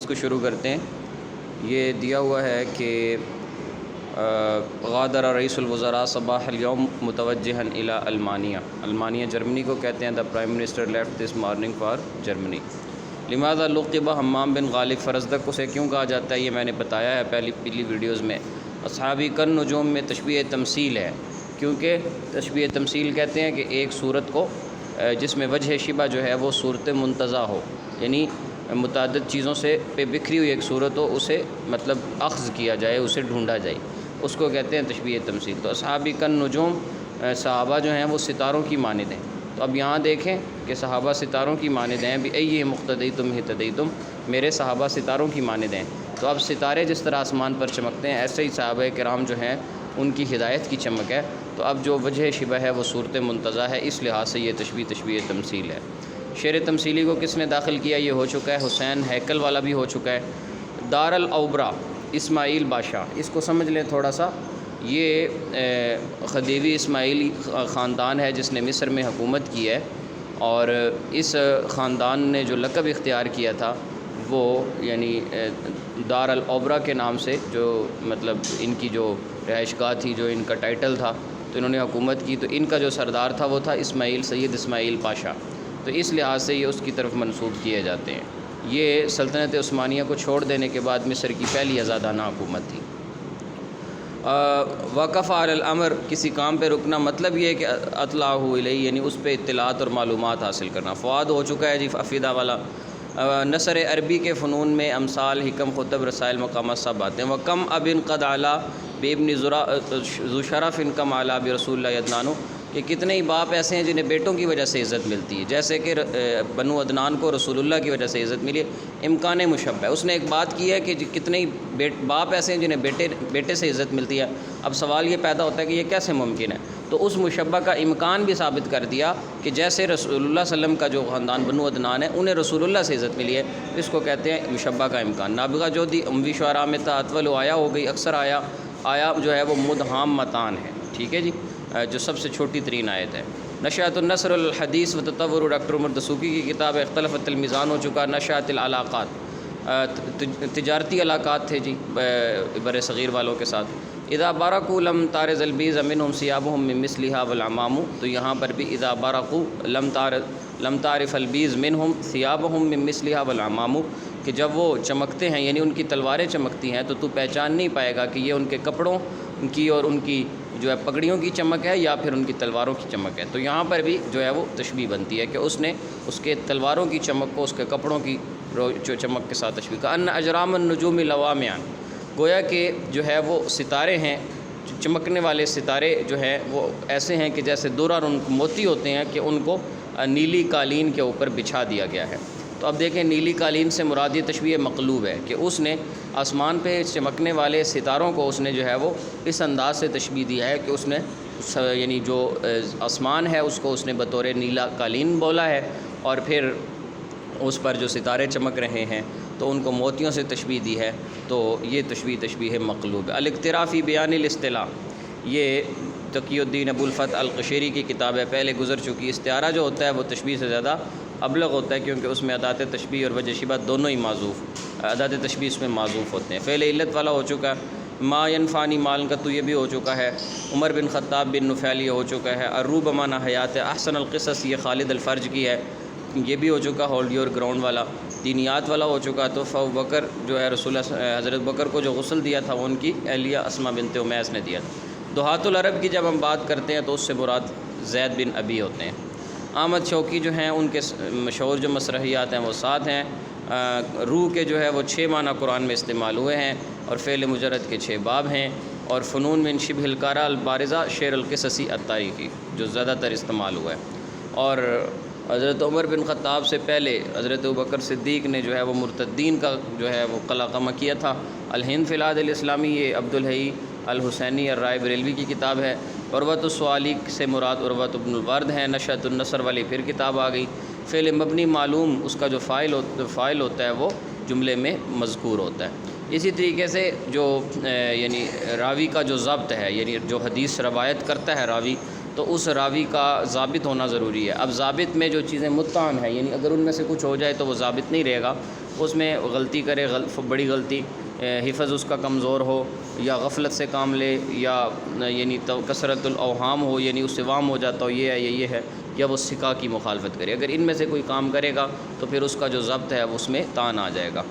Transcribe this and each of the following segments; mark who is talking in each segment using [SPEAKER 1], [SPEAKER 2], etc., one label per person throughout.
[SPEAKER 1] کو شروع کرتے ہیں۔ یہ دیا ہوا ہے کہ غادر رئیس الوزراء صباح اليوم متوجہا الی المانیہ۔ المانیہ جرمنی کو کہتے ہیں۔ The prime minister left this morning for Germany. لماذا لقب حمام بن غالب فرزدق اسے کیوں کہا جاتا ہے، یہ میں نے بتایا ہے پہلی ویڈیوز میں۔ اصحابی کن نجوم میں تشبیہ تمثیل ہے، کیونکہ تشبیہ تمثیل کہتے ہیں کہ ایک صورت کو جس میں وجہ شبہ جو ہے وہ صورت منتزع ہو، یعنی متعدد چیزوں سے پہ بکھری ہوئی ایک صورت ہو، اسے مطلب اخذ کیا جائے، اسے ڈھونڈا جائے، اس کو کہتے ہیں تشبیہ تمثیل۔ تو اصحابی کن نجوم، صحابہ جو ہیں وہ ستاروں کی مانند ہیں۔ تو اب یہاں دیکھیں کہ صحابہ ستاروں کی مانند ہیں، بھی ای مقتدیتم ہتدیتم، میرے صحابہ ستاروں کی مانند ہیں۔ تو اب ستارے جس طرح آسمان پر چمکتے ہیں، ایسے ہی صحابہ کرام جو ہیں ان کی ہدایت کی چمک ہے۔ تو اب جو وجہ شبہ ہے وہ صورت منتزع ہے، اس لحاظ سے یہ تشبیہ تمثیل ہے۔ شعر تمثیلی کو کس نے داخل کیا، یہ ہو چکا ہے، حسین ہیکل والا بھی ہو چکا ہے۔ دار الاوبرا اسماعیل بادشاہ، اس کو سمجھ لیں تھوڑا سا۔ یہ خدیوی اسماعیلی خاندان ہے جس نے مصر میں حکومت کی ہے، اور اس خاندان نے جو لقب اختیار کیا تھا وہ یعنی دار الاوبرا کے نام سے، جو مطلب ان کی جو رہائش گاہ تھی، جو ان کا ٹائٹل تھا، تو انہوں نے حکومت کی، تو ان کا جو سردار تھا وہ تھا اسماعیل، سید اسماعیل پاشا۔ تو اس لحاظ سے یہ اس کی طرف منسوب کیے جاتے ہیں۔ یہ سلطنت عثمانیہ کو چھوڑ دینے کے بعد مصر کی پہلی آزادانہ حکومت تھی۔ وقف علی الامر، کسی کام پہ رکنا، مطلب یہ ہے کہ اطلاع الیہ، یعنی اس پہ اطلاعات اور معلومات حاصل کرنا۔ فواد ہو چکا ہے جی افیدہ والا۔ نثر عربی کے فنون میں امثال، حکم، خطب، رسائل، مقامات سب آتے ہیں۔ وکم ابن قد علا بابن ذو شرف کم علا برسول اللہ عدنان، کہ کتنے ہی باپ ایسے ہیں جنہیں بیٹوں کی وجہ سے عزت ملتی ہے، جیسے کہ بنو عدنان کو رسول اللہ کی وجہ سے عزت ملی ہے۔ امکان مشبہ ہے، اس نے ایک بات کی ہے کہ کتنے ہی باپ ایسے ہیں جنہیں بیٹے سے عزت ملتی ہے۔ اب سوال یہ پیدا ہوتا ہے کہ یہ کیسے ممکن ہے؟ تو اس مشبہ کا امکان بھی ثابت کر دیا کہ جیسے رسول اللہ صلی اللہ علیہ وسلم کا جو خاندان بنو عدنان ہے، انہیں رسول اللہ سے عزت ملی ہے، اس کو کہتے ہیں مشبہ کا امکان۔ نابغہ جو دی اموی شعراء میں تعطول آیا ہو گئی، اکثر آیا جو ہے وہ مدہام متان ہے، ٹھیک ہے جی، جو سب سے چھوٹی ترین آیت ہے۔ نشأۃ النثر الحدیث و تطور، ڈاکٹر عمر دسوقی کی کتاب ہے۔ اختلفت المیزان ہو چکا۔ نشأۃ العلاقات، تجارتی علاقات تھے جی بر صغیر والوں کے ساتھ۔ اذا بارقوا لم تارز البیض منهم ثيابهم من مثلها والعمام، تو یہاں پر بھی اذا بارقوا لم تعرف البیض منهم ثيابهم من مثلها والعمام، کہ جب وہ چمکتے ہیں یعنی ان کی تلواریں چمکتی ہیں تو پہچان نہیں پائے گا کہ یہ ان کے کپڑوں کی اور ان کی جو ہے پگڑیوں کی چمک ہے یا پھر ان کی تلواروں کی چمک ہے۔ تو یہاں پر بھی جو ہے وہ تشبیہ بنتی ہے کہ اس نے اس کے تلواروں کی چمک کو اس کے کپڑوں کی چمک کے ساتھ تشبیہ کا۔ ان اجرام النجوم لوامیان، گویا کہ جو ہے وہ ستارے ہیں، چمکنے والے ستارے جو ہیں وہ ایسے ہیں کہ جیسے درر، ان کو موتی ہوتے ہیں کہ ان کو نیلی قالین کے اوپر بچھا دیا گیا ہے۔ تو اب دیکھیں، نیلی قالین سے مراد یہ تشبیہ مقلوب ہے کہ اس نے آسمان پہ چمکنے والے ستاروں کو اس نے جو ہے وہ اس انداز سے تشبیہ دیا ہے کہ اس نے یعنی جو آسمان ہے اس کو اس نے بطور نیلا قالین بولا ہے، اور پھر اس پر جو ستارے چمک رہے ہیں تو ان کو موتیوں سے تشبیہ دی ہے۔ تو یہ تشبیہ مقلوب ہے۔ الاقتراء فی بیان الاصطلاح، یہ تقی الدین ابو الفتح القشیری کی کتاب ہے، پہلے گزر چکی۔ استعارہ جو ہوتا ہے وہ تشبیہ سے زیادہ ابلغ ہوتا ہے، کیونکہ اس میں ادات تشبیہ اور وجہ شبہ دونوں ہی معذوف، ادات تشبیہ اس میں معذوف ہوتے ہیں۔ فعل علت والا ہو چکا ہے۔ ما ینفانی مال کا تو یہ بھی ہو چکا ہے۔ عمر بن خطاب بن نفیل یہ ہو چکا ہے۔ الروب مانا حیات، احسن القصص یہ خالد الفرج کی ہے، یہ بھی ہو چکا۔ ہولڈ یور گراؤنڈ والا، دینیات والا ہو چکا۔ تو بکر جو ہے رسول حضرت بکر کو جو غسل دیا تھا وہ ان کی اہلیہ اسماء بنت امیس نے دیا تھا۔ دہات العرب کی جب ہم بات کرتے ہیں تو اس سے مراد زید بن ابی ہوتے ہیں۔ احمد شوقی جو ہیں ان کے مشہور جو مسرحیات ہیں وہ 7 ہیں۔ روح کے جو ہے وہ 6 معنی قرآن میں استعمال ہوئے ہیں، اور فعل مجرد کے 6 باب ہیں۔ اور فنون من شبہ الکارہ البارزہ شعر القصصی التاریخی جو زیادہ تر استعمال ہوا ہے۔ اور حضرت عمر بن خطاب سے پہلے حضرت ابوبکر صدیق نے جو ہے وہ مرتدین کا جو ہے وہ قلقمہ کیا تھا۔ الہند فی العہد الاسلامی، یہ عبدالحی الحسینی الرائے بریلوی کی کتاب ہے۔ عروۃ السوالی سے مراد عروۃ بن الورد ہیں۔ نشأۃ النثر والی پھر کتاب آ گئی۔ فعل مبنی معلوم، اس کا جو فاعل ہوتا ہے وہ جملے میں مذکور ہوتا ہے۔ اسی طریقے سے جو یعنی راوی کا جو ضبط ہے، یعنی جو حدیث روایت کرتا ہے راوی، تو اس راوی کا ضابط ہونا ضروری ہے۔ اب ضابط میں جو چیزیں متعن ہیں، یعنی اگر ان میں سے کچھ ہو جائے تو وہ ضابط نہیں رہے گا، اس میں غلطی کرے بڑی غلطی، حفظ اس کا کمزور ہو، یا غفلت سے کام لے، یا یعنی کثرت الاوہام ہو، یعنی اس سے وام ہو جاتا ہو یہ ہے یہ ہے، یا وہ سکا کی مخالفت کرے، اگر ان میں سے کوئی کام کرے گا تو پھر اس کا جو ضبط ہے اس میں تان آ جائے گا۔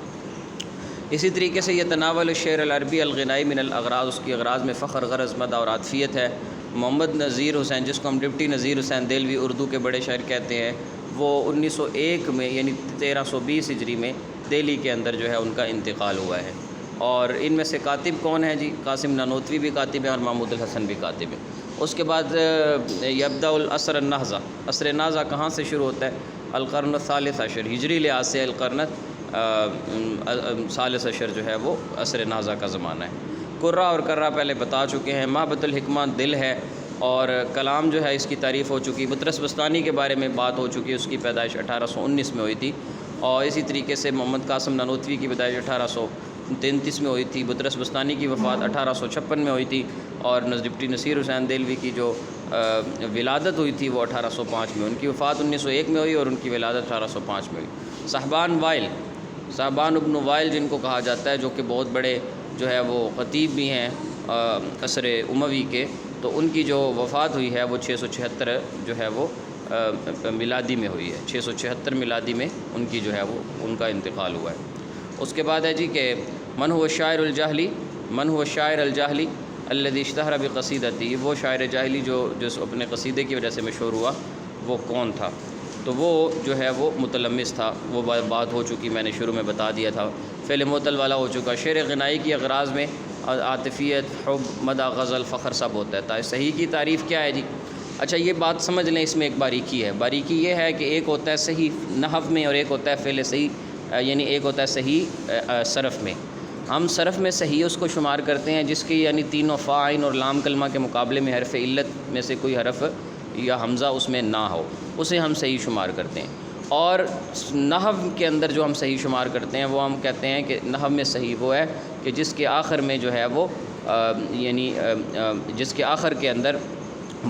[SPEAKER 1] اسی طریقے سے یہ تناول الشعر العربی الغنائی من الاغراض، اس کی اغراض میں فخر، غرض، مدح اور عاطفیت ہے۔ محمد نذیر حسین، جس کو ہم ڈپٹی نذیر حسین دہلوی اردو کے بڑے شاعر کہتے ہیں، وہ 1901 میں یعنی 1320 ہجری میں دہلی کے اندر جو ہے ان کا انتقال ہوا ہے۔ اور ان میں سے کاتب کون ہیں جی؟ قاسم نانوتوی بھی کاتب ہیں اور محمود الحسن بھی کاتب ہیں۔ اس کے بعد یبدأ العصر النہضہ، عصر نہضہ کہاں سے شروع ہوتا ہے؟ القرن الثالث عشر، ہجری لحاظ سے القرن ثالث عشر جو ہے وہ عصر نہضہ کا زمانہ ہے۔ قرہ اور کرہ پہلے بتا چکے ہیں۔ محبت الحکمہ دل ہے، اور کلام جو ہے اس کی تعریف ہو چکی۔ بطرس بستانی کے بارے میں بات ہو چکی، اس کی پیدائش 1819 میں ہوئی تھی، اور اسی طریقے سے محمد قاسم نانوتوی کی پیدائش 1833 میں ہوئی تھی۔ بطرس بستانی کی وفات 1856 میں ہوئی تھی، اور ڈپٹی نذیر حسین دہلوی کی جو ولادت ہوئی تھی وہ 1805 میں، ان کی وفات 1901 میں ہوئی اور ان کی ولادت 1805 میں ہوئی۔ صاحبان وائل، صاحبان ابن وائل جن کو کہا جاتا ہے، جو کہ بہت بڑے جو ہے وہ خطیب بھی ہیں عصر اموی کے، تو ان کی جو وفات ہوئی ہے وہ 676 جو ہے وہ میلادی میں ہوئی ہے، 676 میلادی میں ان کی جو ہے وہ ان کا انتقال ہوا ہے۔ اس کے بعد ہے جی کہ من هو الشاعر الجاہلی، من هو الشاعر الجاہلی الذي اشتہر بقصیدتی، وہ شاعر جاہلی جو اپنے قصیدے کی وجہ سے مشہور ہوا، وہ کون تھا؟ تو وہ جو ہے وہ متلمس تھا، وہ بات ہو چکی، میں نے شروع میں بتا دیا تھا۔ فعل معطل والا ہو چکا۔ شعر غنائی کی اغراض میں عاطفیت، حب، مدح، غزل، فخر سب ہوتا ہے۔ صحیح کی تعریف کیا ہے جی؟ اچھا یہ بات سمجھ لیں، اس میں ایک باریکی ہے۔ باریکی یہ ہے کہ ایک ہوتا ہے صحیح نحو میں اور ایک ہوتا ہے فعل صحیح، یعنی ایک ہوتا ہے صحیح صرف میں۔ ہم صرف میں صحیح اس کو شمار کرتے ہیں جس کی یعنی تینوں فا، عین اور لام کلمہ کے مقابلے میں حرف علت میں سے کوئی حرف یا حمزہ اس میں نہ ہو، اسے ہم صحیح شمار کرتے ہیں۔ اور نحو کے اندر جو ہم صحیح شمار کرتے ہیں وہ ہم کہتے ہیں کہ نحو میں صحیح وہ ہے کہ جس کے آخر میں جو ہے وہ یعنی جس کے آخر کے اندر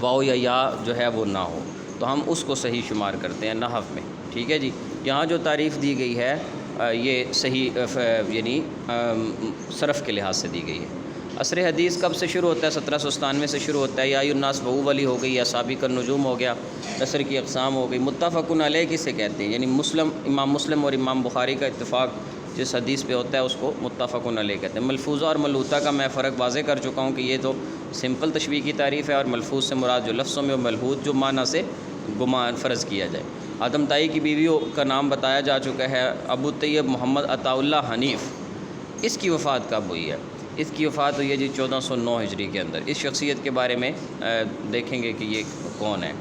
[SPEAKER 1] واو یا جو ہے وہ نہ ہو، تو ہم اس کو صحیح شمار کرتے ہیں نحو میں۔ ٹھیک ہے جی، یہاں جو تعریف دی گئی ہے یہ صحیح یعنی صرف کے لحاظ سے دی گئی ہے۔ عصر حدیث کب سے شروع ہوتا ہے؟ 1797 سے شروع ہوتا ہے۔ یا الناس وہو والی ہو گئی، یا سابق النجوم ہو گیا، نثر کی اقسام ہو گئی۔ متفقن علیہ کسے کہتے ہیں؟ یعنی امام مسلم اور امام بخاری کا اتفاق جس حدیث پہ ہوتا ہے اس کو متفقن علیہ کہتے ہیں۔ ملفوظہ اور ملحوظہ کا میں فرق واضح کر چکا ہوں کہ یہ تو سمپل تشبیہ کی تعریف ہے، اور ملفوظ سے مراد جو لفظوں میں، اور ملحوظ جو معنی سے گمان فرض کیا جائے۔ آدم طائی کی بیویوں کا نام بتایا جا چکا ہے، ابو طیب محمد عطا اللہ حنیف۔ اس کی وفات کب ہوئی ہے؟ اس کی وفات ہوئی ہے جی 1409 ہجری کے اندر۔ اس شخصیت کے بارے میں دیکھیں گے کہ یہ کون ہے۔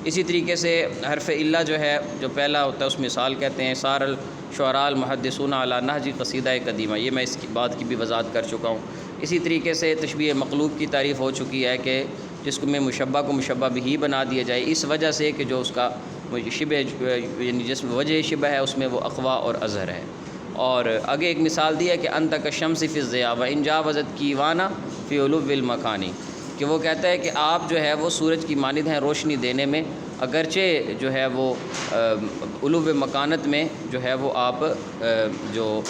[SPEAKER 1] اسی طریقے سے حرف علہ جو ہے، جو پہلا ہوتا ہے اس مثال کہتے ہیں سار الشعراء المحدثون علی نہج قصیدہ قدیمہ، یہ میں اس کی بات کی بھی وضاحت کر چکا ہوں۔ اسی طریقے سے تشبیہ مقلوب کی تعریف ہو چکی ہے کہ جس کو میں مشبہ کو مشبہ بھی بنا دیا جائے، اس وجہ سے کہ جو اس کا شبہ یعنی جس وجہ شبہ ہے اس میں وہ اقوا اور اظہر ہے۔ اور آگے ایک مثال دی ہے کہ انت کالشمس فی الضیاء و ان جاوزت کیوانا فی علو المکانی، کہ وہ کہتا ہے کہ آپ جو ہے وہ سورج کی مانند ہیں روشنی دینے میں، اگرچہ جو ہے وہ علو مکانت میں جو ہے وہ آپ جو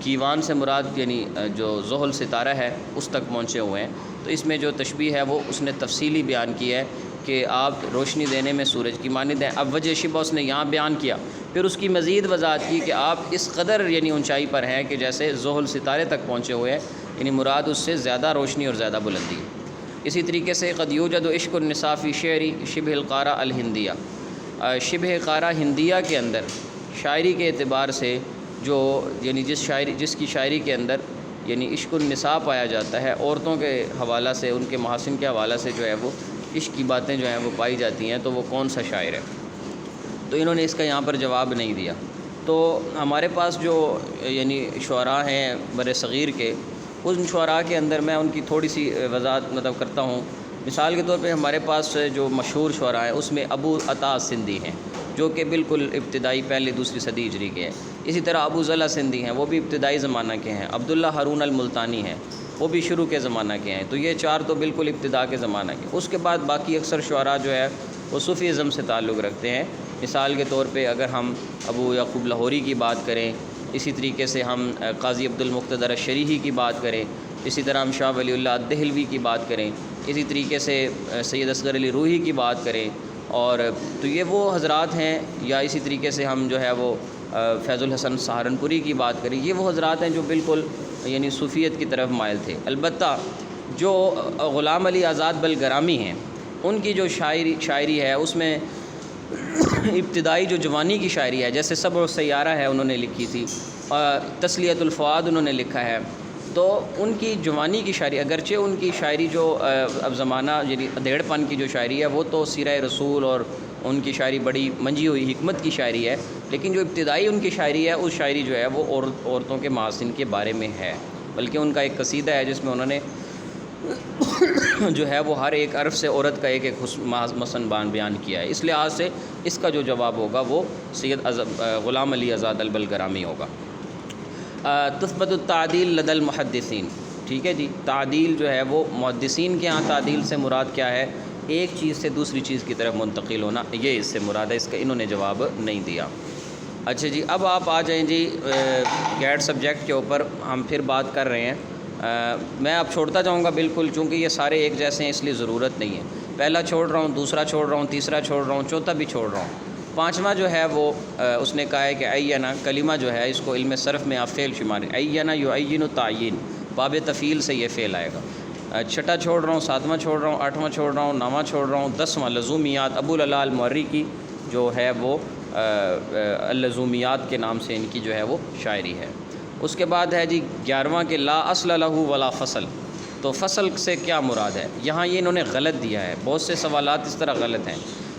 [SPEAKER 1] کیوان سے مراد یعنی جو زحل ستارہ ہے اس تک پہنچے ہوئے ہیں۔ تو اس میں جو تشبیہ ہے وہ اس نے تفصیلی بیان کی ہے کہ آپ روشنی دینے میں سورج کی مانند ہیں۔ اب وجہ شبہ اس نے یہاں بیان کیا، پھر اس کی مزید وضاحت کی کہ آپ اس قدر یعنی اونچائی پر ہیں کہ جیسے زحل ستارے تک پہنچے ہوئے ہیں، یعنی مراد اس سے زیادہ روشنی اور زیادہ بلندی ہے۔ اسی طریقے سے قد یوجد عشق النساء فی شعری شبہ القارہ الہندیہ، شبہ قارہ ہندیہ کے اندر شاعری کے اعتبار سے جو یعنی جس کی شاعری کے اندر یعنی عشق النساء پایا جاتا ہے، عورتوں کے حوالہ سے، ان کے محاسن کے حوالہ سے جو ہے وہ عشق کی باتیں جو ہیں وہ پائی جاتی ہیں، تو وہ کون سا شاعر ہے؟ تو انہوں نے اس کا یہاں پر جواب نہیں دیا۔ تو ہمارے پاس جو یعنی شعراء ہیں بر صغیر کے، ان شعراء کے اندر میں ان کی تھوڑی سی وضاحت کرتا ہوں۔ مثال کے طور پہ ہمارے پاس جو مشہور شعراء ہیں اس میں ابو عطا سندھی ہیں، جو کہ بالکل ابتدائی پہلی دوسری صدی ہجری کے ہیں۔ اسی طرح ابو ضلع سندھی ہیں، وہ بھی ابتدائی زمانہ کے ہیں۔ عبداللہ ہارون الملتانی ہیں، وہ بھی شروع کے زمانہ کے ہیں۔ تو یہ چار تو بالکل ابتدا کے زمانہ کے۔ اس کے بعد باقی اکثر شعراء جو ہے وہ صوفی ازم سے تعلق رکھتے ہیں۔ مثال کے طور پہ اگر ہم ابو یعقوب لاہوری کی بات کریں اسی طریقے سے ہم قاضی عبد المقتدر الشریحی کی بات کریں، اسی طرح ہم شاہ ولی اللہ دہلوی کی بات کریں، اسی طریقے سے سید اصغر علی روحی کی بات کریں، اور تو یہ وہ حضرات ہیں، یا اسی طریقے سے ہم جو ہے وہ فیض الحسن سہارنپوری کی بات کریں، یہ وہ حضرات ہیں جو بالکل یعنی صوفیت کی طرف مائل تھے۔ البتہ جو غلام علی آزاد بلگرامی ہیں، ان کی جو شاعری ہے اس میں ابتدائی جو جوانی کی شاعری ہے، جیسے سبع السیارہ ہے انہوں نے لکھی تھی، تسلیۃ الفؤاد انہوں نے لکھا ہے، تو ان کی جوانی کی شاعری، اگرچہ ان کی شاعری جو اب زمانہ یعنی ادھیڑ پن کی جو شاعری ہے وہ تو سیرہ رسول اور ان کی شاعری بڑی منجھی ہوئی حکمت کی شاعری ہے، لیکن جو ابتدائی ان کی شاعری ہے اس شاعری جو ہے وہ عورتوں کے محاسن کے بارے میں ہے، بلکہ ان کا ایک قصیدہ ہے جس میں انہوں نے جو ہے وہ ہر ایک عرف سے عورت کا ایک حسن بیان کیا ہے۔ اس لحاظ سے اس کا جو جواب ہوگا وہ سید غلام علی آزاد البلگرامی ہوگا۔ تثبت التعدیل لدى المحدثین، ٹھیک ہے جی، تعدیل جو ہے وہ محدثین کے ہاں تعدیل سے مراد کیا ہے؟ ایک چیز سے دوسری چیز کی طرف منتقل ہونا، یہ اس سے مراد ہے، اس کا انہوں نے جواب نہیں دیا۔ اچھا جی، اب آپ آ جائیں جی گیٹ سبجیکٹ کے اوپر، ہم پھر بات کر رہے ہیں۔ میں اب چھوڑتا جاؤں گا بالکل، چونکہ یہ سارے ایک جیسے ہیں اس لیے ضرورت نہیں ہے۔ پہلا چھوڑ رہا ہوں، دوسرا چھوڑ رہا ہوں، تیسرا چھوڑ رہا ہوں، چوتھا بھی چھوڑ رہا ہوں۔ پانچواں جو ہے وہ اس نے کہا ہے کہ عینہ کلمہ جو ہے اس کو علم صرف میں آپ فعل شمار، عینہ یعین تعین، باب تفعیل سے یہ فعل آئے گا۔ چھٹا چھوڑ رہا ہوں، ساتواں چھوڑ رہا ہوں، آٹھواں چھوڑ رہا ہوں، نواں چھوڑ رہا ہوں، دسواں لزومیات، ابو العلا المؤری کی جو ہے وہ اللزومیات کے نام سے ان کی جو ہے وہ شاعری ہے۔ اس کے بعد ہے جی 11واں کہ لا اصل لہ ولا فصل، تو فصل سے کیا مراد ہے؟ یہاں یہ انہوں نے غلط دیا ہے، بہت سے سوالات اس طرح غلط ہیں۔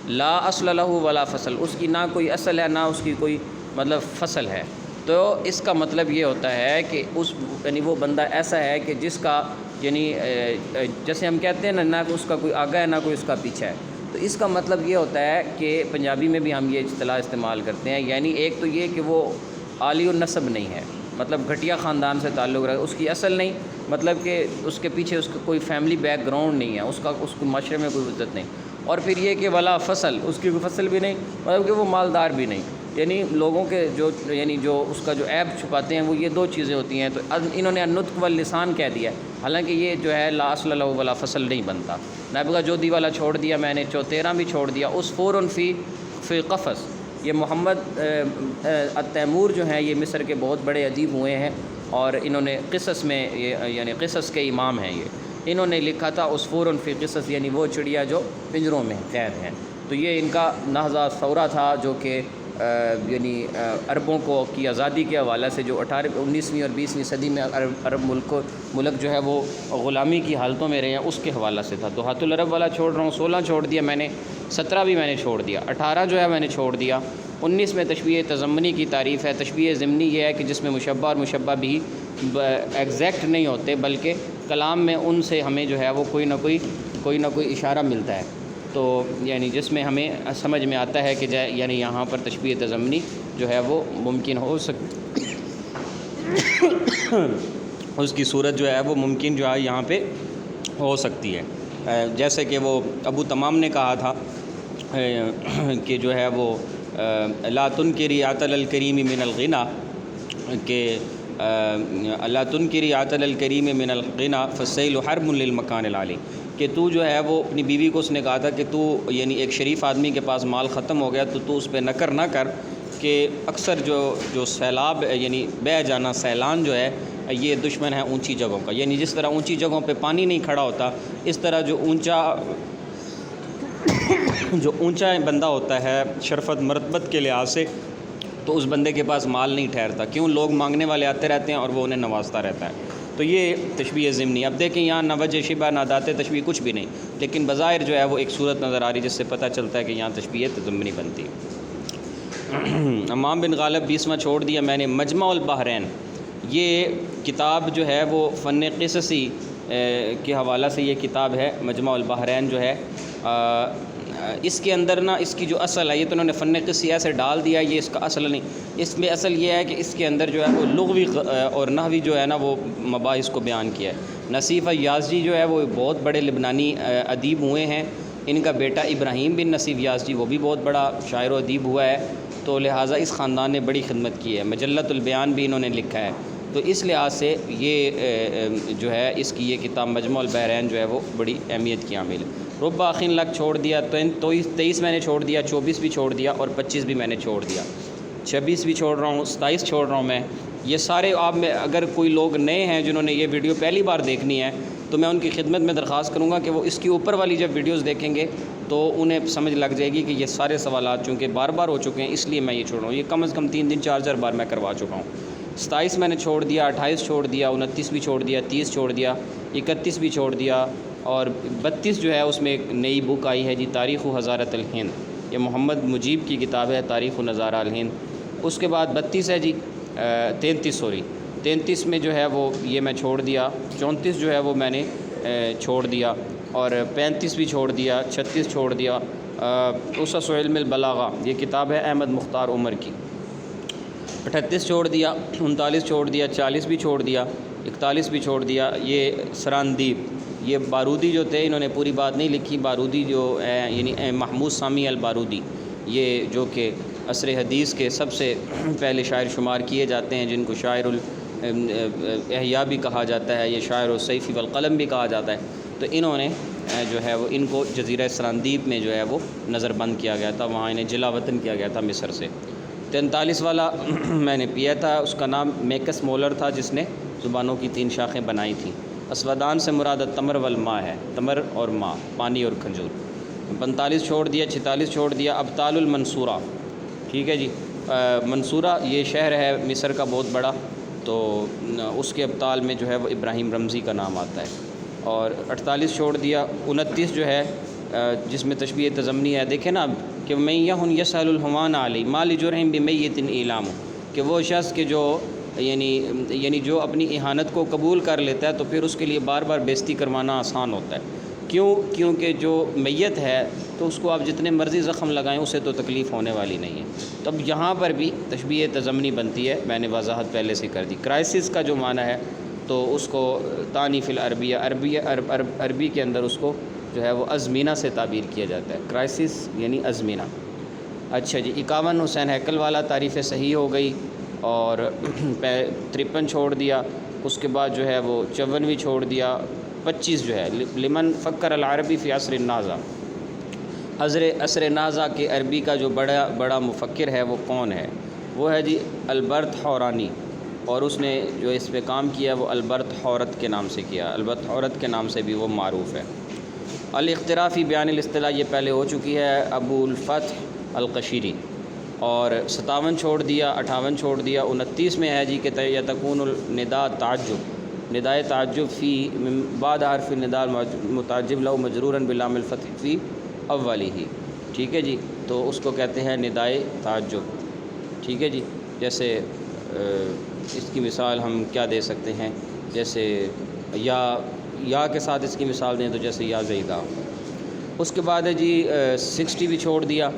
[SPEAKER 1] لا اصل لہ ولا فصل، اس کی نہ کوئی اصل ہے نہ اس کی کوئی مطلب فصل ہے، تو اس کا مطلب یہ ہوتا ہے کہ اس یعنی وہ بندہ ایسا ہے کہ جس کا یعنی جیسے ہم کہتے ہیں نہ اس کا کوئی آگا ہے نہ کوئی اس کا پیچھا ہے، تو اس کا مطلب یہ ہوتا ہے کہ پنجابی میں بھی ہم یہ اصطلاح استعمال کرتے ہیں، یعنی ایک تو یہ کہ وہ عالی النسب نہیں ہے، مطلب گھٹیا خاندان سے تعلق رکھتا ہے، اس کی اصل نہیں، مطلب کہ اس کے پیچھے اس کا کوئی فیملی بیک گراؤنڈ نہیں ہے، اس کو معاشرے میں کوئی عزت نہیں، اور پھر یہ کہ ولا فصل، اس کی کوئی فصل بھی نہیں، مطلب کہ وہ مالدار بھی نہیں، یعنی لوگوں کے جو اس کا جو عیب چھپاتے ہیں وہ یہ دو چیزیں ہوتی ہیں، تو انہوں نے النطق واللسان کہہ دیا، حالانکہ یہ جو ہے لا اصل لہ ولا فصل نہیں بنتا۔ نابغہ جودی والا چھوڑ دیا میں نے، 13 بھی چھوڑ دیا، اس فوراً فی قفص، یہ محمد التیمور جو ہیں یہ مصر کے بہت بڑے ادیب ہوئے ہیں، اور انہوں نے قصص میں یعنی قصص کے امام ہیں، یہ انہوں نے لکھا تھا عصفور فی قصص، یعنی وہ چڑیا جو پنجروں میں قید ہیں، تو یہ ان کا نہضہ ثورہ تھا جو کہ یعنی عربوں کی آزادی کے حوالے سے جو 19ویں اور 20ویں صدی میں عرب ملک جو ہے وہ غلامی کی حالتوں میں رہے ہیں اس کے حوالے سے تھا۔ تو ہاتھ العرب والا چھوڑ رہا ہوں، 16 چھوڑ دیا میں نے، 17 بھی میں نے چھوڑ دیا، 18 جو ہے میں نے چھوڑ دیا، 19 میں تشبیہ تضمنی کی تعریف ہے۔ تشبیہ ضمنی یہ ہے کہ جس میں مشبہ اور مشبہ بھی ایگزیکٹ نہیں ہوتے، بلکہ کلام میں ان سے ہمیں جو ہے وہ کوئی نہ کوئی اشارہ ملتا ہے، تو یعنی جس میں ہمیں سمجھ میں آتا ہے کہ یعنی یہاں پر تشبیہ تضمنی جو ہے وہ ممکن ہو سکتی اس کی صورت جو ہے وہ ممکن جو ہے یہاں پہ ہو سکتی ہے، جیسے کہ وہ ابو تمام نے کہا تھا کہ جو ہے وہ لا تنکری عطل الکریم من الغنى، کہ لا تنکری عطل الکریم من الغنى فالسیل حرب للمکان العالی، کہ تو جو ہے وہ اپنی بیوی کو اس نے کہا تھا کہ تو یعنی ایک شریف آدمی کے پاس مال ختم ہو گیا تو اس پہ نکر نہ کر، کہ اکثر جو سیلاب یعنی بہہ جانا سیلان جو ہے یہ دشمن ہے اونچی جگہوں کا، یعنی جس طرح اونچی جگہوں پہ پانی نہیں کھڑا ہوتا، اس طرح جو اونچا بندہ ہوتا ہے شرفت مرتبت کے لحاظ سے، تو اس بندے کے پاس مال نہیں ٹھہرتا، کیوں؟ لوگ مانگنے والے آتے رہتے ہیں اور وہ انہیں نوازتا رہتا ہے، تو یہ تشبیہ ضمنی۔ اب دیکھیں یہاں نہ وجہ شبہ نہ دات تشبیہ کچھ بھی نہیں، لیکن بظاہر جو ہے وہ ایک صورت نظر آ رہی جس سے پتہ چلتا ہے کہ یہاں تشبیہ تضمنی بنتی ہے۔ امام بن غالب 20واں چھوڑ دیا میں نے۔ مجمع البحرین، یہ کتاب جو ہے وہ فن قصصی کے حوالہ سے یہ کتاب ہے، مجمع البحرین جو ہے، اس کے اندر نا اس کی جو اصل ہے، یہ تو انہوں نے فن قصصی ایسے ڈال دیا، یہ اس کا اصل نہیں، اس میں اصل یہ ہے کہ اس کے اندر جو ہے وہ لغوی اور نحوی جو ہے نا وہ مباحث کو بیان کیا ہے۔ نصیف یازدی جو ہے وہ بہت بڑے لبنانی ادیب ہوئے ہیں، ان کا بیٹا ابراہیم بن نصیف یازدی وہ بھی بہت بڑا شاعر و ادیب ہوا ہے، تو لہٰذا اس خاندان نے بڑی خدمت کی ہے. مجلۃ البیان بھی انہوں نے لکھا ہے. تو اس لحاظ سے یہ جو ہے اس کی یہ کتاب مجموع البحرین جو ہے وہ بڑی اہمیت کی حامل ہے. ربع اخین لک چھوڑ دیا، 23 میں نے چھوڑ دیا، 24 بھی چھوڑ دیا اور 25 بھی میں نے چھوڑ دیا. 26 بھی چھوڑ رہا ہوں، 27 چھوڑ رہا ہوں میں. یہ سارے آپ میں اگر کوئی لوگ نئے ہیں جنہوں نے یہ ویڈیو پہلی بار دیکھنی ہے تو میں ان کی خدمت میں درخواست کروں گا کہ وہ اس کی اوپر والی جب ویڈیوز دیکھیں گے تو انہیں سمجھ لگ جائے گی کہ یہ سارے سوالات چونکہ بار بار ہو چکے ہیں اس لیے میں یہ چھوڑ رہا ہوں. یہ کم از کم 3 دن 4 بار میں کروا چکا ہوں. 27 میں نے چھوڑ دیا، 28 چھوڑ دیا، 29 بھی چھوڑ دیا، 30 چھوڑ دیا، 31 بھی چھوڑ دیا اور 32 جو ہے اس میں ایک نئی بک آئی ہے جی، تاریخ و حضارت الہند. یہ محمد مجیب کی کتاب ہے، تاریخ و نظارہ الہند. اس کے بعد 32 ہے جی 33 میں جو ہے وہ یہ میں چھوڑ دیا. 34 جو ہے وہ میں نے چھوڑ دیا اور 35 بھی چھوڑ دیا، 36 چھوڑ دیا. اسس علم البلاغہ یہ کتاب ہے احمد مختار عمر کی. 38 چھوڑ دیا، 39 چھوڑ دیا، 40 بھی چھوڑ دیا، 41 بھی چھوڑ دیا. یہ سراندیب، یہ بارودی جو تھے انہوں نے پوری بات نہیں لکھی. بارودی جو ہے یعنی محمود سامی البارودی، یہ جو کہ عصر حدیث کے سب سے پہلے شاعر شمار کیے جاتے ہیں، جن کو شاعر الاحیاء بھی کہا جاتا ہے، یہ شاعر السیف والقلم بھی کہا جاتا ہے. تو انہوں نے جو ہے وہ ان کو جزیرہ سراندیب میں جو ہے وہ نظر بند کیا گیا تھا، وہاں انہیں جلا وطن کیا گیا تھا مصر سے. 43 والا میں نے پیا تھا، اس کا نام میکس مولر تھا جس نے زبانوں کی 3 شاخیں بنائی تھیں. اسودان سے مراد تمر والماء ہے، تمر اور ماء، پانی اور کھجور. 45 چھوڑ دیا، 46 چھوڑ دیا. ابطال المنصورہ، ٹھیک ہے جی. منصورہ یہ شہر ہے مصر کا بہت بڑا، تو اس کے ابطال میں جو ہے وہ ابراہیم رمزی کا نام آتا ہے. اور 48 چھوڑ دیا. 29 جو ہے جس میں تشبیہ تضمنی ہے. دیکھیں نا کہ میں یہن یسأل الحمان علی مال جرحم بمیت اعلام، کہ وہ شخص کہ جو یعنی جو اپنی اہانت کو قبول کر لیتا ہے تو پھر اس کے لیے بار بار بےزتی کروانا آسان ہوتا ہے. کیونکہ جو میت ہے تو اس کو آپ جتنے مرضی زخم لگائیں اسے تو تکلیف ہونے والی نہیں ہے. تو اب یہاں پر بھی تشبیہ تضمنی بنتی ہے، میں نے وضاحت پہلے سے کر دی. کرائسس کا جو معنی ہے تو اس کو تانی فی العربیہ، عربی کے اندر اس کو جو ہے وہ ازمینہ سے تعبیر کیا جاتا ہے. کرائسس یعنی ازمینہ. اچھا جی. 51 حسین ہیکل والا تعریف صحیح ہو گئی اور 53 چھوڑ دیا. اس کے بعد جو ہے وہ 54 چھوڑ دیا. 25 جو ہے لمن فکر العربی فی عصر النازع، عصر نازع کے عربی کا جو بڑا مفکر ہے وہ کون ہے؟ وہ ہے جی البرت حورانی، اور اس نے جو اس پہ کام کیا وہ البرت حورت کے نام سے کیا. البرت حورت کے نام سے بھی وہ معروف ہے. الاختراع فی بیان الاصطلاح یہ پہلے ہو چکی ہے، ابو الفتح القشیری. اور 57 چھوڑ دیا، 58 چھوڑ دیا. 29 میں ہے جی کہ یتکون النداء تعجب، نداء تعجب فی بعد حرف النداء متعجب لو مجرورا بلام الفتح فی اولی ہی. ٹھیک ہے جی. تو اس کو کہتے ہیں نداء تعجب. ٹھیک ہے جی. جیسے اس کی مثال ہم کیا دے سکتے ہیں، جیسے یا کے ساتھ اس کی مثال دیں تو جیسے یا زیدہ. اس کے بعد ہے جی 60 بھی چھوڑ دیا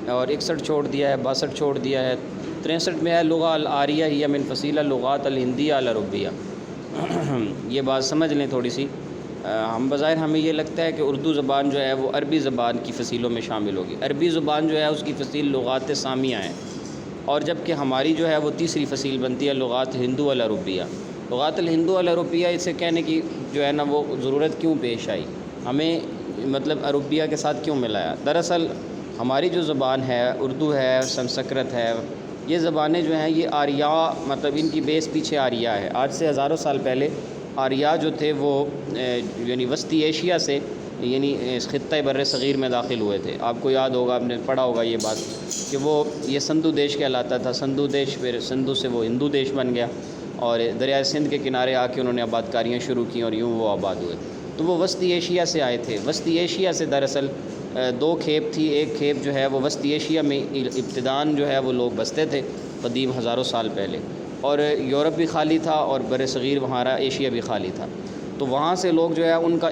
[SPEAKER 1] اور 61 چھوڑ دیا ہے، 62 چھوڑ دیا ہے. 63 میں ہے لغہ العاریہ ہی من فصیلہ لغات الہندیہ العربیہ. یہ بات سمجھ لیں تھوڑی سی. ہم بظاہر ہمیں یہ لگتا ہے کہ اردو زبان جو ہے وہ عربی زبان کی فصیلوں میں شامل ہوگی. عربی زبان جو ہے اس کی فصیل لغات سامیہ ہیں، اور جبکہ ہماری جو ہے وہ تیسری فصیل بنتی ہے لغات ہندو العربیہ. لغات الہندو العربیہ اسے کہنے کی جو ہے نا وہ ضرورت کیوں پیش آئی، ہمیں مطلب عربیہ کے ساتھ کیوں ملایا؟ دراصل ہماری جو زبان ہے اردو ہے، سنسکرت ہے، یہ زبانیں جو ہیں یہ آریہ مطلب ان کی بیس پیچھے آریہ ہے. آج سے ہزاروں سال پہلے آریہ جو تھے وہ یعنی وسطی ایشیا سے یعنی خطہ بر صغیر میں داخل ہوئے تھے. آپ کو یاد ہوگا، آپ نے پڑھا ہوگا یہ بات کہ وہ یہ سندھو دیش کہلاتا تھا. سندھو دیش، پھر سندھو سے وہ ہندو دیش بن گیا اور دریائے سندھ کے کنارے آ کے انہوں نے آباد کاریاں شروع کیں اور یوں وہ آباد ہوئے. تو وہ وسطی ایشیا سے آئے تھے. وسطی ایشیا سے دراصل 2 کھیپ تھی. ایک کھیپ جو ہے وہ وسطی ایشیا میں ابتداً جو ہے وہ لوگ بستے تھے قدیم ہزاروں سال پہلے، اور یورپ بھی خالی تھا اور بر صغیر وہاں ایشیا بھی خالی تھا. تو وہاں سے لوگ جو ہے ان کا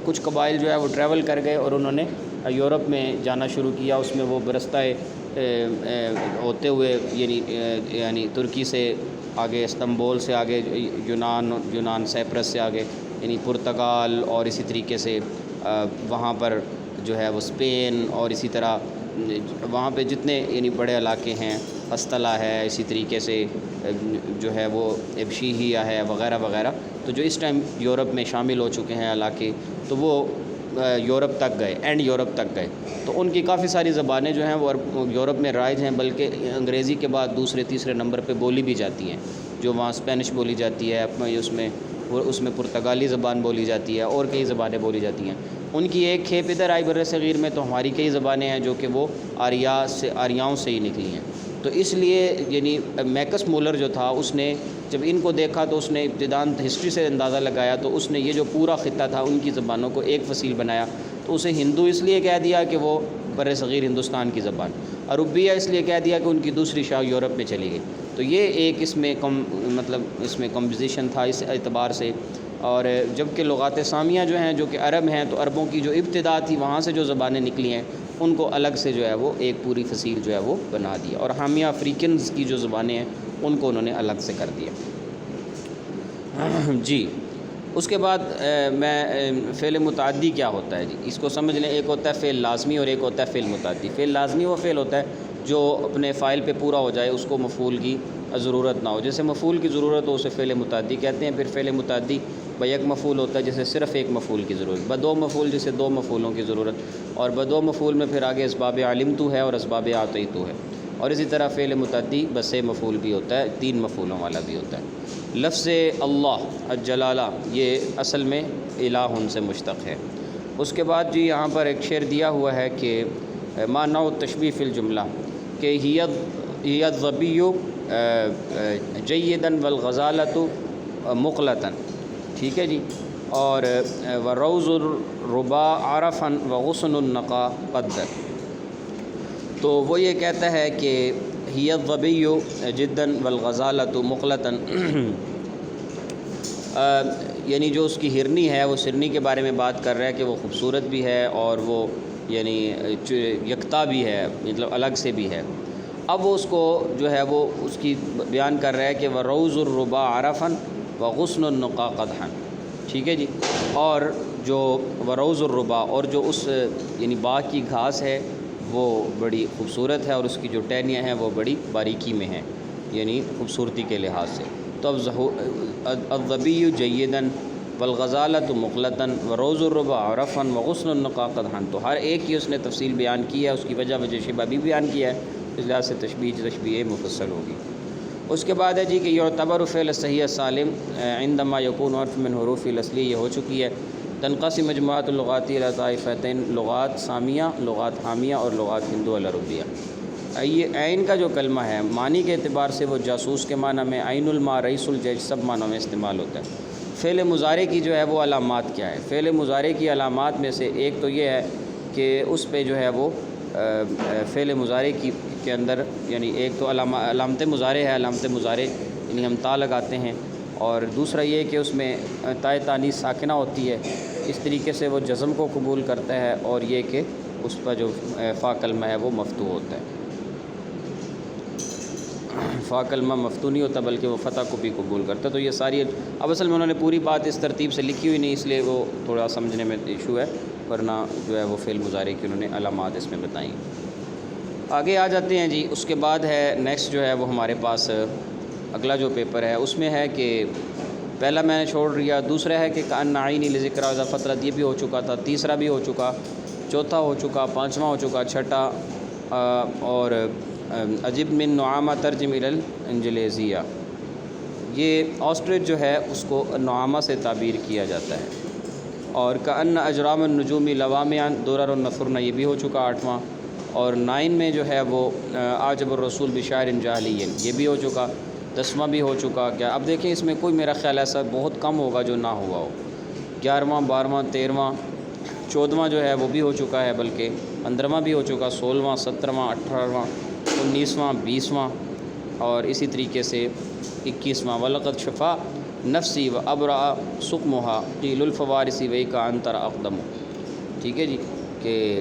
[SPEAKER 1] کچھ قبائل جو ہے وہ ٹریول کر گئے اور انہوں نے یورپ میں جانا شروع کیا. اس میں وہ برستہ ہوتے ہوئے یعنی ترکی سے آگے، استنبول سے آگے یونان سیپرس سے آگے یعنی پرتگال، اور اسی طریقے سے وہاں پر جو ہے وہ اسپین، اور اسی طرح وہاں پہ جتنے یعنی بڑے علاقے ہیں، اسطلا ہے، اسی طریقے سے جو ہے وہ ابشیہیہ ہے وغیرہ وغیرہ، تو جو اس ٹائم یورپ میں شامل ہو چکے ہیں علاقے، تو وہ یورپ تک گئے، اینڈ یورپ تک گئے، تو ان کی کافی ساری زبانیں جو ہیں وہ یورپ میں رائج ہیں، بلکہ انگریزی کے بعد دوسرے تیسرے نمبر پہ بولی بھی جاتی ہیں، جو وہاں اسپینش بولی جاتی ہے، اس میں پرتگالی زبان بولی جاتی ہے، اور کئی زبانیں بولی جاتی ہیں۔ ان کی ایک کھیپ ادھر آئی بر صغیر میں، تو ہماری کئی زبانیں ہیں جو کہ وہ آریاؤں سے ہی نکلی ہیں۔ تو اس لیے یعنی میکس مولر جو تھا، اس نے جب ان کو دیکھا تو اس نے ابتداً ہسٹری سے اندازہ لگایا، تو اس نے یہ جو پورا خطہ تھا ان کی زبانوں کو ایک فصیل بنایا، تو اسے ہندو اس لیے کہہ دیا کہ وہ بر صغیر ہندوستان کی زبان، عربیہ اس لیے کہہ دیا کہ ان کی دوسری شاخ یورپ میں چلی گئی۔ تو یہ ایک اس میں اس میں کمپوزیشن تھا اس اعتبار سے۔ اور جبکہ لغات سامیہ جو ہیں، جو کہ عرب ہیں، تو عربوں کی جو ابتدا تھی وہاں سے جو زبانیں نکلی ہیں، ان کو الگ سے جو ہے وہ ایک پوری فصیل جو ہے وہ بنا دیا، اور حامیہ افریقنز کی جو زبانیں ہیں ان کو انہوں نے الگ سے کر دیا۔ جی، اس کے بعد میں فعل متعدی کیا ہوتا ہے جی، اس کو سمجھ لیں۔ ایک ہوتا ہے فعل لازمی اور ایک ہوتا ہے فعل متعدی۔ فعل لازمی وہ فعل ہوتا ہے جو اپنے فاعل پہ پورا ہو جائے، اس کو مفعول کی ضرورت نہ ہو، جیسے مفعول کی ضرورت ہو اسے فعل متعدی کہتے ہیں۔ پھر فعل متعدی بیک مفعول ہوتا ہے جسے صرف ایک مفعول کی ضرورت، بدو مفعول جسے دو مفعولوں کی ضرورت، اور بدو مفعول میں پھر آگے اسباب علمتو ہے اور اسباب اعطیتو ہے، اور اسی طرح فعل متعدی بس مفعول بھی ہوتا ہے، تین مفعولوں والا بھی ہوتا ہے۔ لفظ اللہ الجلالہ یہ اصل میں الہ سے مشتق ہے۔ اس کے بعد جی یہاں پر ایک شعر دیا ہوا ہے کہ معنی التشبیہ فی الجملہ، کہ ہی الظبی جیدا والغزالۃ مقلۃ، ٹھیک ہے جی، اور وروض الربا عرفا وغصن النقا قدر۔ تو وہ یہ کہتا ہے کہ ہی الظبی جدا والغزالۃ مقلۃ، یعنی جو اس کی ہرنی ہے، وہ سرنی کے بارے میں بات کر رہا ہے کہ وہ خوبصورت بھی ہے اور وہ یعنی یکتا بھی ہے، مطلب الگ سے بھی ہے۔ اب وہ اس کو جو ہے وہ اس کی بیان کر رہا ہے کہ وروض الربا عرفا وغصن النقا قدحا، ٹھیک ہے جی، اور جو وروض الربا، اور جو اس یعنی باغ کی گھاس ہے وہ بڑی خوبصورت ہے، اور اس کی جو ٹہنیاں ہیں وہ بڑی باریکی میں ہیں، یعنی خوبصورتی کے لحاظ سے۔ تو اب الظبی جیدا والغزالۃ مقلۃ وروض الربا عرفا وغصن النقا قدحا، تو ہر ایک کی اس نے تفصیل بیان کی ہے، اس کی وجہ شبہ بھی بیان کیا ہے، اس لحاظ سے تشبیہ مفصل ہوگی۔ اس کے بعد ہے جی کہ یعتبر فعل صحیح سالم عندما یکون حرف من حروف الاصلی، یہ ہو چکی ہے۔ تنقسم مجموعات اللغات الی طائفتین، لغات سامیہ، لغات حامیہ اور لغات ہندو العربیہ۔ یہ عین کا جو کلمہ ہے معنی کے اعتبار سے وہ جاسوس کے معنی میں، عین الماء رئیس الجیش سب معنوں میں استعمال ہوتا ہے۔ فعل مضارع کی جو ہے وہ علامات کیا ہے؟ فعل مضارع کی علامات میں سے ایک تو یہ ہے کہ اس پہ جو ہے وہ فعل مضارع کے اندر یعنی ایک تو علامت مضارع ہے، علامت مضارع یعنی ہم تا لگاتے ہیں، اور دوسرا یہ کہ اس میں تائے تانیث ساکنہ ہوتی ہے، اس طریقے سے وہ جزم کو قبول کرتا ہے، اور یہ کہ اس پر جو فا کلمہ ہے وہ مفتوح ہوتا ہے۔ فا کلمہ مفتوح نہیں ہوتا بلکہ وہ فتح کو بھی قبول کرتا ہے۔ تو یہ ساری اب اصل میں انہوں نے پوری بات اس ترتیب سے لکھی ہوئی نہیں، اس لیے وہ تھوڑا سمجھنے میں ایشو ہے، ورنہ جو ہے وہ فعل مضارع کی انہوں نے علامات اس میں بتائیں۔ آگے آ جاتے ہیں جی، اس کے بعد ہے نیکسٹ جو ہے وہ ہمارے پاس اگلا جو پیپر ہے اس میں ہے کہ پہلا میں نے چھوڑ دیا، دوسرا ہے کہ کان عینی لذکر اذا فطرت، یہ بھی ہو چکا تھا، تیسرا بھی ہو چکا، چوتھا ہو چکا، پانچواں ہو چکا، چھٹا اور عجب من نعامہ ترجم الی الانجلیزیہ، یہ آسٹرچ جو ہے اس کو نعامہ سے تعبیر کیا جاتا ہے۔ اور کأن اجرام النجوم لوامع درر النثرن، یہ بھی ہو چکا آٹھواں، اور 9 میں جو ہے وہ عاجب الرسول بشاعر جاہلی، یہ بھی ہو چکا، 10واں بھی ہو چکا۔ کیا اب دیکھیں اس میں کوئی میرا خیال ایسا بہت کم ہوگا جو نہ ہوا ہو۔ 11واں 12واں 13واں 14واں جو ہے وہ بھی ہو چکا ہے، بلکہ 15واں بھی ہو چکا، 16واں 17واں 18واں 19واں 20واں، اور اسی طریقے سے 21واں وَلَقَدْ شَفَا نفسی و ابرا سقمھا قیل الفوارث ویک انتر اقدم، ٹھیک ہے جی، کہ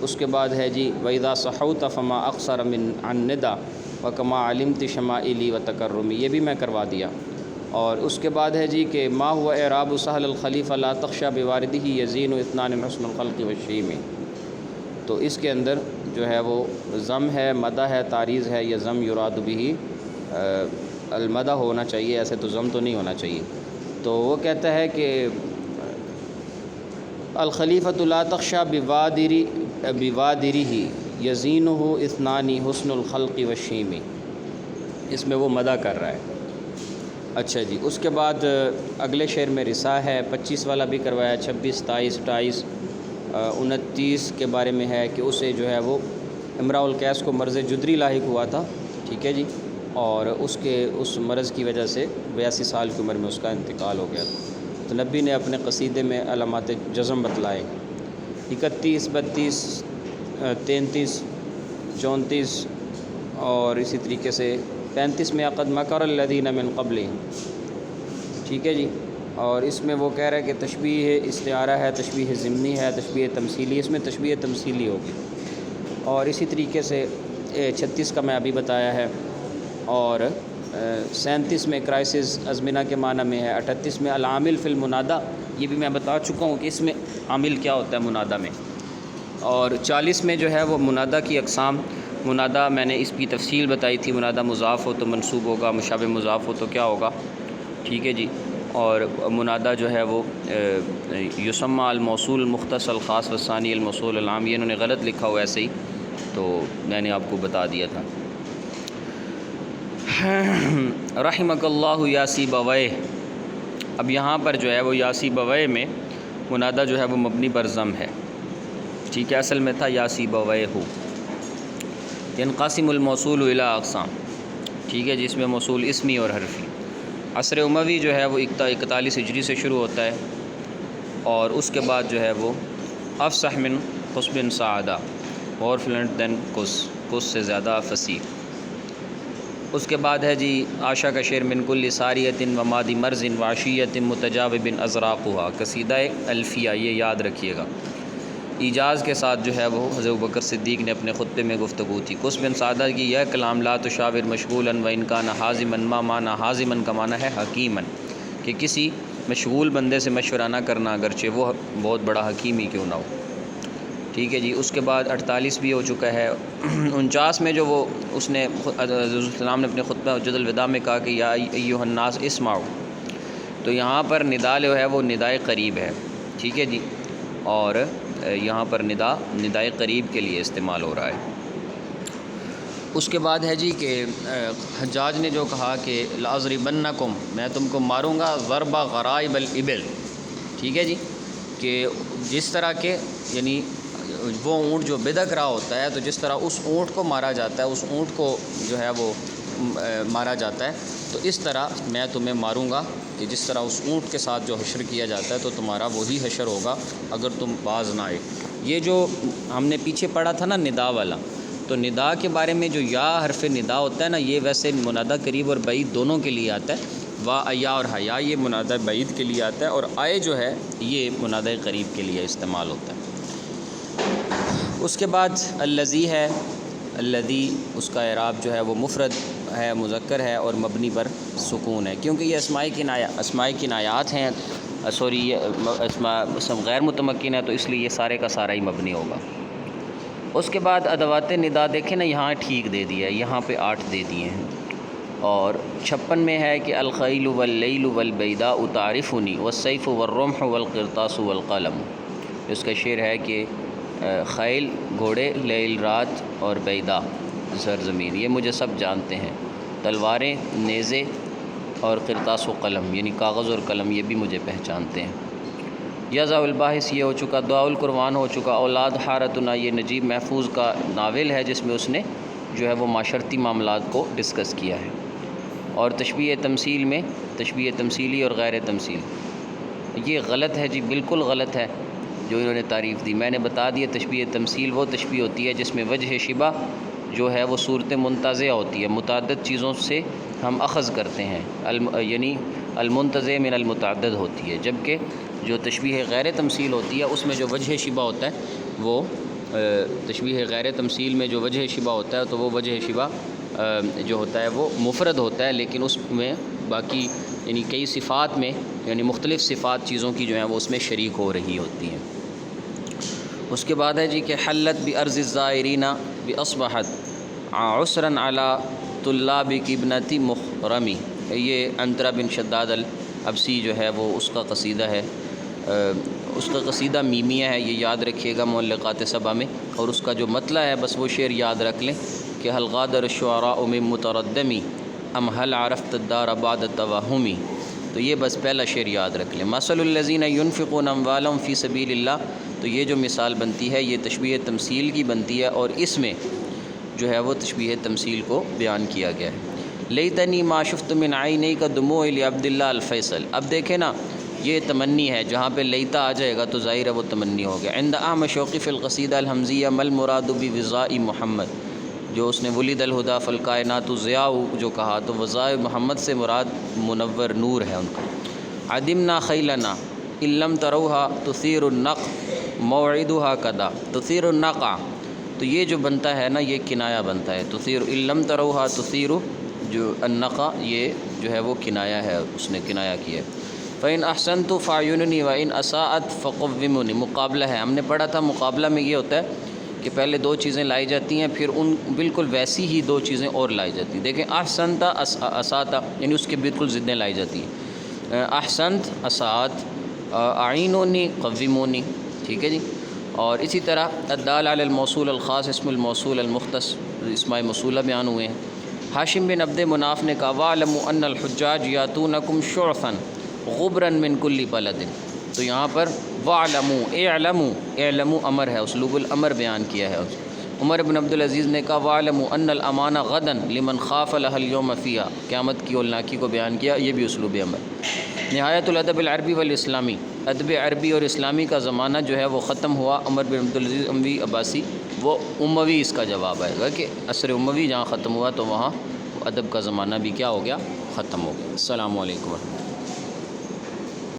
[SPEAKER 1] اس کے بعد ہے جی وَإِذَا صَحَوْتَ فَمَا أَقْصَرَ مِنْ عَنْ نِدَى وَكَمَا عَلِمْتِ شَمَائِلِي وَتَكَرُّمِي، یہ بھی میں کروا دیا۔ اور اس کے بعد ہے جی کہ ما هو اعراب سهل الخلیفہ لا تخشى بواردہ یزین اثنان حسن الخلق والشیم، تو اس کے اندر جو ہے وہ ضم ہے، مدہ ہے، تاریز ہے، یا ضم یراد بھی المدہ ہونا چاہیے، ایسے تو ضم تو نہیں ہونا چاہیے۔ تو وہ کہتا ہے کہ الخلیفۃ لا تخشى بوادرہ یزینہ اثنان حسن الخلق والشیم، اس میں وہ مدہ کر رہا ہے۔ اچھا جی، اس کے بعد اگلے شعر میں رسا ہے، 25 والا بھی کروایا، 26، 27، 28، 29 کے بارے میں ہے کہ اسے جو ہے وہ امراء القیس کو مرض جدری لاحق ہوا تھا، ٹھیک ہے جی، اور اس مرض کی وجہ سے 82 سال کی عمر میں اس کا انتقال ہو گیا تھا۔ تو نبی نے اپنے قصیدے میں علامات جزم بتلائے، 31، 32، 33، 34 اور اسی طریقے سے 35 میں قد مکر الذین من قبلہم، ٹھیک ہے جی، اور اس میں وہ کہہ رہا ہے کہ تشبیہ استعارہ ہے، تشبیہ ضمنی ہے، تشبیہ تمثیلی، اس میں تشبیہ تمثیلی ہوگی۔ اور اسی طریقے سے 36 کا میں ابھی بتایا ہے، اور 37 میں کرائسس ازمنہ کے معنی میں ہے، 38 میں العامل فی المنادہ، یہ بھی میں بتا چکا ہوں کہ اس میں عامل کیا ہوتا ہے منادہ میں، اور 40 میں جو ہے وہ منادہ کی اقسام، منادہ میں نے اس کی تفصیل بتائی تھی، منادہ مضاف ہو تو منصوب ہوگا، مشابہ مضاف ہو تو کیا ہوگا، ٹھیک ہے جی، اور منادہ جو ہے وہ یسمى الموصول المختص الخاص والثانی الموصول العام، یہ انہوں نے غلط لکھا ہوا ایسے ہی، تو میں نے آپ کو بتا دیا تھا۔ رحمک اللہ یا سیبویہ، اب یہاں پر جو ہے وہ یا سیبویہ میں منادہ جو ہے وہ مبنی بر ضم ہے، ٹھیک ہے، اصل میں تھا یا سیبویہ، ینقسم الموصول الی اقسام، ٹھیک ہے، جس میں موصول اسمی اور حرفی۔ عصر اموی جو ہے وہ 41 ہجری سے شروع ہوتا ہے، اور اس کے بعد جو ہے وہ افصح من قص بن سعدہ، اور فلنٹ دین قص سے زیادہ فصیح۔ اس کے بعد ہے جی عاشا کا شعر، من کل ساریۃ و مادی مرز و عشیۃ متجاوب ازراقھا، قصیدہ الفیہ، یہ یاد رکھیے گا، ایجاز کے ساتھ جو ہے وہ حضرت ابوبکر صدیق نے اپنے خطبے میں گفتگو تھی۔ قص بن سعدہ کی یہ کلام، لا تشاور مشغولا و ان کان حازما، ما معنی حازما کا معنی ہے حکیما، کہ کسی مشغول بندے سے مشورہ نہ کرنا اگرچہ وہ بہت بڑا حکیم ہی کیوں نہ ہو، ٹھیک ہے جی۔ اس کے بعد 48 بھی ہو چکا ہے۔ 49 میں جو وہ اس نے حضرت السلام نے اپنے خطبہ حجۃ الوداع میں کہا کہ یا ایھا الناس اسمعوا، تو یہاں پر ندا جو ہے وہ ندائے قریب ہے، ٹھیک ہے جی، اور یہاں پر ندائے قریب کے لیے استعمال ہو رہا ہے۔ اس کے بعد ہے جی کہ حجاج نے جو کہا کہ لأضربنکم، میں تم کو ماروں گا، ضرب غرائب الابل، ٹھیک ہے جی، کہ جس طرح کے یعنی وہ اونٹ جو بدک رہا ہوتا ہے، تو جس طرح اس اونٹ کو مارا جاتا ہے، اس اونٹ کو جو ہے وہ مارا جاتا ہے، تو اس طرح میں تمہیں ماروں گا کہ جس طرح اس اونٹ کے ساتھ جو حشر کیا جاتا ہے، تو تمہارا وہی حشر ہوگا اگر تم باز نہ آئے۔ یہ جو ہم نے پیچھے پڑھا تھا نا ندا والا، تو ندا کے بارے میں جو یا حرف ندا ہوتا ہے نا، یہ ویسے منادہ قریب اور بعید دونوں کے لیے آتا ہے، وا ایا اور حیا یہ منادہ بعید کے لیے آتا ہے، اور آئے جو ہے یہ منادہ قریب کے لیے استعمال ہوتا ہے۔ اس کے بعد الذی ہے، الذی اس کا اعراب جو ہے وہ مفرد ہے، مذکر ہے، اور مبنی پر سکون ہے، کیونکہ یہ اسماء کنایات ہیں، سوری یہ اسماء غیر متمکن ہے، تو اس لیے یہ سارے کا سارا ہی مبنی ہوگا۔ اس کے بعد ادوات ندا دیکھیں نا، یہاں ٹھیک دے دیا ہے، یہاں پہ 8 دے دیے ہیں، اور 56 میں ہے کہ الخیل واللیل والبیداء تعرفنی والسیف والرمح والقرطاس والقلم، اس کا شعر ہے کہ خیل گھوڑے، لیل رات، اور بیدا سرزمین، یہ مجھے سب جانتے ہیں، تلواریں، نیزے، اور قرطاس و قلم یعنی کاغذ اور قلم، یہ بھی مجھے پہچانتے ہیں۔ یزا الباحث یہ ہو چکا، دعاء القرآن ہو چکا، اولاد حارتنا یہ نجیب محفوظ کا ناول ہے، جس میں اس نے جو ہے وہ معاشرتی معاملات کو ڈسکس کیا ہے۔ اور تشبیہ تمثیل میں تشبیہ تمثیلی اور غیر تمثیل، یہ غلط ہے جی، بالکل غلط ہے جو انہوں نے تعریف دی۔ میں نے بتا دیا تشبیہ تمثیل وہ تشبیہ ہوتی ہے جس میں وجہ شبہ جو ہے وہ صورت منتزعہ ہوتی ہے، متعدد چیزوں سے ہم اخذ کرتے ہیں، یعنی المنتزع من المتعدد ہوتی ہے، جبکہ جو تشبیہ غیر تمثیل ہوتی ہے اس میں جو وجہ شبہ ہوتا ہے وہ تشبیہ غیر تمثیل میں جو وجہ شبہ ہوتا ہے تو وہ وجہ شبہ جو ہوتا ہے وہ مفرد ہوتا ہے، لیکن اس میں باقی یعنی کئی صفات میں یعنی مختلف صفات چیزوں کی جو ہیں وہ اس میں شریک ہو رہی ہوتی ہیں۔ اس کے بعد ہے جی کہ حلت بارض الزائرین باصبحت عسرا علی طلاب ابنتی مخرمی، یہ انترا بن شداد الابسی جو ہے وہ اس کا قصیدہ ہے، اس کا قصیدہ میمیہ ہے، یہ یاد رکھیے گا معلقات سبع میں، اور اس کا جو مطلع ہے بس وہ شعر یاد رکھ لیں کہ هل غادر الشعراء من متردمی ام هل عرفت الدار بعد التوہمی، تو یہ بس پہلا شعر یاد رکھ لیں۔ مثل الذین ينفقون اموالهم فی سبیل اللہ، تو یہ جو مثال بنتی ہے یہ تشبیہ تمثیل کی بنتی ہے، اور اس میں جو ہے وہ تشبیہ تمثیل کو بیان کیا گیا ہے۔ لیتنی ما شفت من عینیک دموع لعبد اللہ الفیصل، اب دیکھیں نا یہ تمنی ہے، جہاں پہ لیتا آ جائے گا تو ظاہر ہے وہ تمنی ہو گیا۔ عند احمد شوقی فی القصیدہ الحمزیہ مل مراد بوضاء محمد، جو اس نے ولید الہدی فالکائنات ضیاء جو کہا تو وضاء محمد سے مراد منور نور ہے ان کا۔ عدمنا خیلنا ان لم تروها تثیر النق موعدها کدا، تثیر النقع، تو یہ جو بنتا ہے نا یہ کنایہ بنتا ہے، تثیر ان لم تروها تثیر، جو النقع یہ جو ہے وہ کنایہ ہے، اس نے کنایہ کیا ہے۔ فَإِنْ أَحْسَنْتُ فَأَعْيُنُنِي وَإِنْ أَسَاءَتْ فَقَوِّمُنِي، مقابلہ ہے، ہم نے پڑھا تھا مقابلہ میں یہ ہوتا ہے کہ پہلے دو چیزیں لائی جاتی ہیں پھر ان بالکل ویسی ہی دو چیزیں اور لائی جاتی ہیں۔ دیکھیں احسنت اساءت یعنی اس کے بالکل ضدیں لائی جاتی ہیں، احسنت اساءت، اعینونی قومونی، ٹھیک ہے جی۔ اور اسی طرح الدال علی الموصول الخاص اسم الموصول المختص، اسماء موصولہ بیان ہوئے ہیں۔ ہاشم بن عبد مناف نے کہا وَاعْلَمُوا أَنَّ الْحُجَّاجَ يَأْتُونَكُمْ شُعْثًا غُبْرًا مِّن كُلِّ بَلَدٍ، تو یہاں پر وَاعْلَمُوا، اعلموا، اعلموا امر ہے، اسلوب الامر بیان کیا ہے۔ عمر بن عبدالعزیز نے کہا وَاعْلَمُوا أَنَّ الْأَمَانَ غَدًا لِمَنْ خَافَ لَهَا الْيَوْمَ فِيهَا، قیامت کی ہولناکی کو بیان کیا، یہ بھی اسلوب امر۔ نہایت الادب العربی والاسلامی، ادب عربی اور اسلامی کا زمانہ جو ہے وہ ختم ہوا۔ عمر بن عبدالعزیز اموی عباسی، وہ اموی اس کا جواب آئے گا کہ عصر اموی جہاں ختم ہوا تو وہاں ادب کا زمانہ بھی کیا ہو گیا، ختم ہو گیا۔ السلام علیکم۔